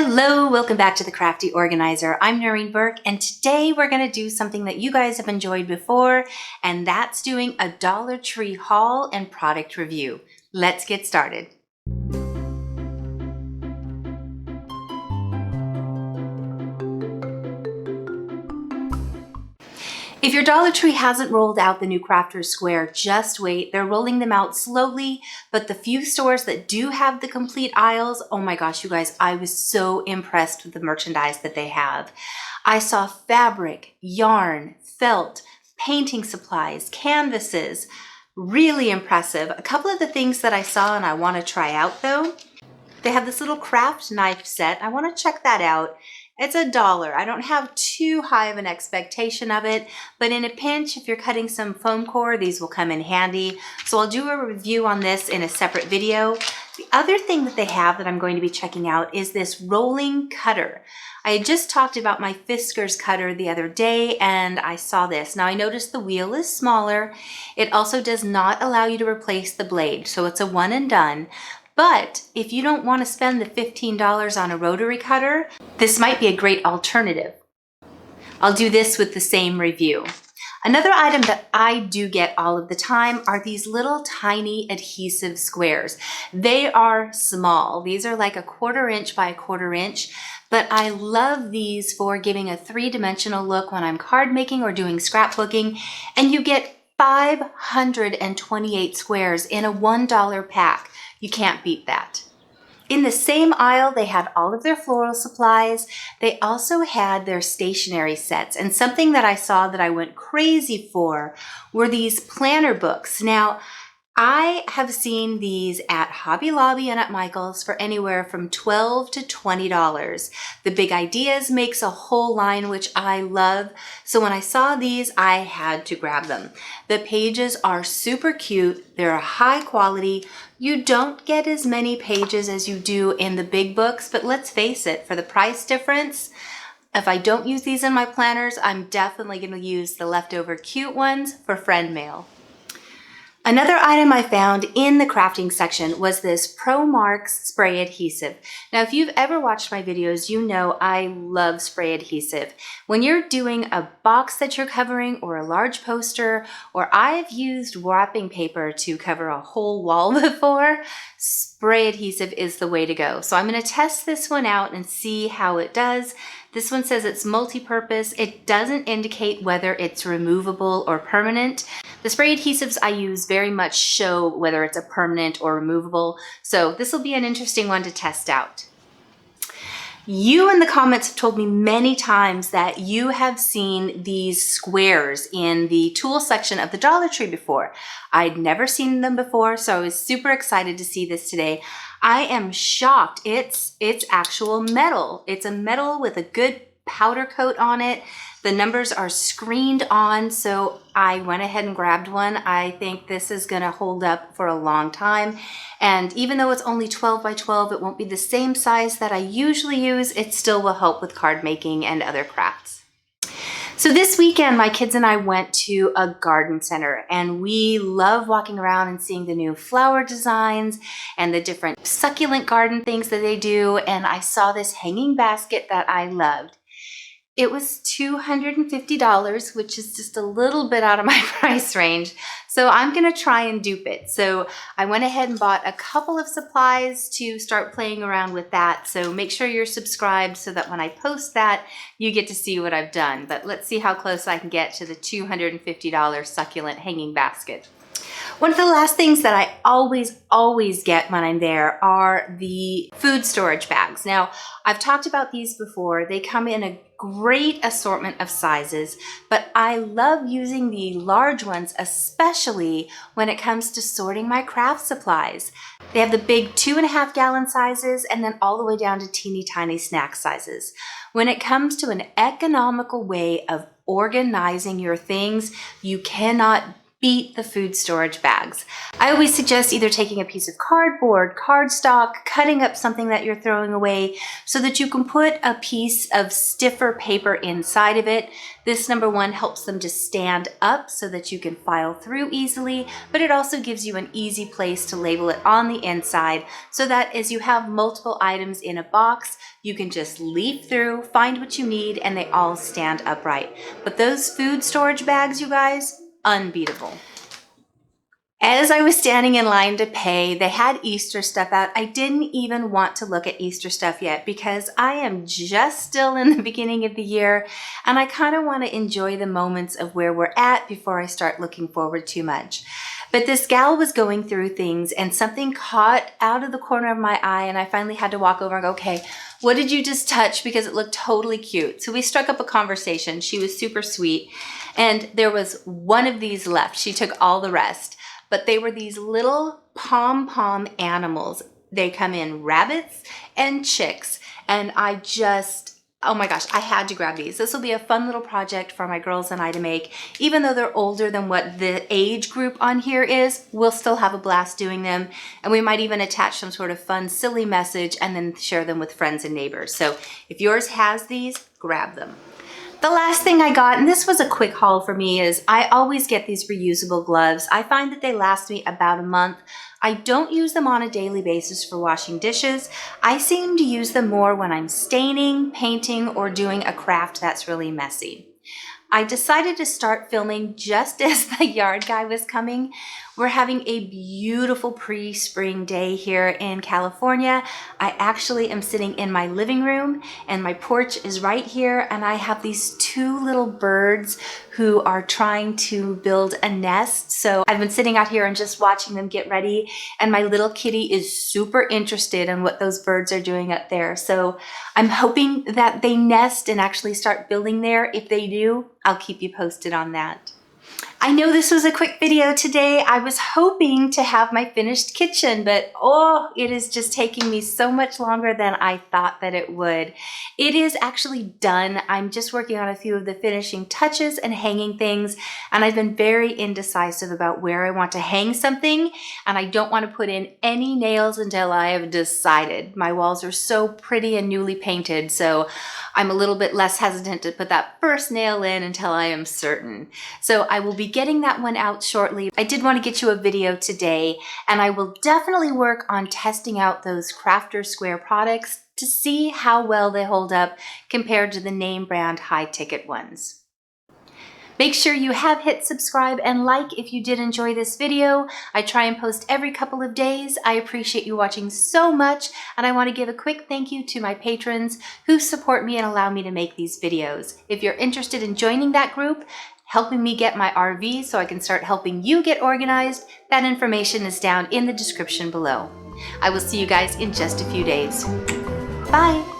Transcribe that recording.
Hello, welcome back to the Crafty Organizer. I'm Noreen Burke, and today we're going to do something that you guys have enjoyed before, and that's doing a Dollar Tree haul and product review. Let's get started. If your Dollar Tree hasn't rolled out the new Crafters Square, just wait. They're rolling them out slowly, but the few stores that do have the complete aisles, oh my gosh, you guys, I was so impressed with the merchandise that they have. I saw fabric, yarn, felt, painting supplies, canvases, really impressive. A couple of the things that I saw and I want to try out though, they have this little craft knife set. I want to check that out. It's $1. I don't have too high of an expectation of it, but in a pinch, if you're cutting some foam core, these will come in handy. So I'll do a review on this in a separate video. The other thing that they have that I'm going to be checking out is this rolling cutter. I had just talked about my Fiskars cutter the other day and I saw this. Now I noticed the wheel is smaller. It also does not allow you to replace the blade, so it's a one and done. But if you don't want to spend the $15 on a rotary cutter, this might be a great alternative. I'll do this with the same review. Another item that I do get all of the time are these little tiny adhesive squares. They are small. These are like 1/4 inch by 1/4 inch, but I love these for giving a three-dimensional look when I'm card making or doing scrapbooking, and you get 528 squares in a $1 pack. You can't beat that. In the same aisle, they had all of their floral supplies. They also had their stationery sets. And something that I saw that I went crazy for were these planner books. Now, I have seen these at Hobby Lobby and at Michael's for anywhere from $12 to $20. The Big Ideas makes a whole line, which I love. So when I saw these, I had to grab them. The pages are super cute. They're high quality. You don't get as many pages as you do in the big books, but let's face it, for the price difference, if I don't use these in my planners, I'm definitely going to use the leftover cute ones for friend mail. Another item I found in the crafting section was this Pro Marks spray adhesive. Now, if you've ever watched my videos, you know I love spray adhesive. When you're doing a box that you're covering or a large poster, or I've used wrapping paper to cover a whole wall before, spray adhesive is the way to go. So I'm going to test this one out and see how it does. This one says it's multi-purpose. It doesn't indicate whether it's removable or permanent. The spray adhesives I use very much show whether it's a permanent or removable, so this will be an interesting one to test out. You in the comments have told me many times that you have seen these squares in the tool section of the Dollar Tree before. I'd never seen them before, so I was super excited to see this today. I am shocked. It's actual metal. It's a metal with a good powder coat on it. The numbers are screened on, so I went ahead and grabbed one. I think this is going to hold up for a long time. And even though it's only 12 by 12, it won't be the same size that I usually use. It still will help with card making and other crafts. So this weekend, my kids and I went to a garden center, and we love walking around and seeing the new flower designs and the different succulent garden things that they do. And I saw this hanging basket that I loved. It was $250, which is just a little bit out of my price range. So I'm going to try and dupe it. So I went ahead and bought a couple of supplies to start playing around with that. So make sure you're subscribed so that when I post that, you get to see what I've done. But let's see how close I can get to the $250 succulent hanging basket. One of the last things that I always get when I'm there are the food storage bags. Now, I've talked about these before. They come in a great assortment of sizes, but I love using the large ones, especially when it comes to sorting my craft supplies. They have the big 2.5 gallon sizes and then all the way down to teeny tiny snack sizes. When it comes to an economical way of organizing your things, you cannot beat the food storage bags. I always suggest either taking a piece of cardboard, cardstock, cutting up something that you're throwing away so that you can put a piece of stiffer paper inside of it. This, number one, helps them to stand up so that you can file through easily, but it also gives you an easy place to label it on the inside so that as you have multiple items in a box, you can just leaf through, find what you need, and they all stand upright. But those food storage bags, you guys, unbeatable. As I was standing in line to pay, they had Easter stuff out. I didn't even want to look at Easter stuff yet because I am just still in the beginning of the year and I kind of want to enjoy the moments of where we're at before I start looking forward too much. But this gal was going through things and something caught out of the corner of my eye and I finally had to walk over and go, okay, what did you just touch? Because it looked totally cute. So we struck up a conversation. She was super sweet. And there was one of these left. She took all the rest. But they were these little pom-pom animals. They come in rabbits and chicks. And I just, oh my gosh, I had to grab these. This will be a fun little project for my girls and I to make. Even though they're older than what the age group on here is, we'll still have a blast doing them. And we might even attach some sort of fun, silly message and then share them with friends and neighbors. So if yours has these, grab them. The last thing I got, and this was a quick haul for me, is I always get these reusable gloves. I find that they last me about a month. I don't use them on a daily basis for washing dishes. I seem to use them more when I'm staining, painting, or doing a craft that's really messy. I decided to start filming just as the yard guy was coming. We're having a beautiful pre-spring day here in California. I actually am sitting in my living room and my porch is right here and I have these two little birds who are trying to build a nest. So I've been sitting out here and just watching them get ready and my little kitty is super interested in what those birds are doing up there. So I'm hoping that they nest and actually start building there. If they do, I'll keep you posted on that. I know this was a quick video today. I was hoping to have my finished kitchen, but oh, it is just taking me so much longer than I thought that it would. It is actually done. I'm just working on a few of the finishing touches and hanging things, and I've been very indecisive about where I want to hang something, and I don't want to put in any nails until I have decided. My walls are so pretty and newly painted, so I'm a little bit less hesitant to put that first nail in until I am certain. So I will be getting that one out shortly. I did want to get you a video today, and I will definitely work on testing out those Crafter Square products to see how well they hold up compared to the name brand high ticket ones. Make sure you have hit subscribe and like if you did enjoy this video. I try and post every couple of days. I appreciate you watching so much, and I want to give a quick thank you to my patrons who support me and allow me to make these videos. If you're interested in joining that group, helping me get my RV so I can start helping you get organized, that information is down in the description below. I will see you guys in just a few days. Bye!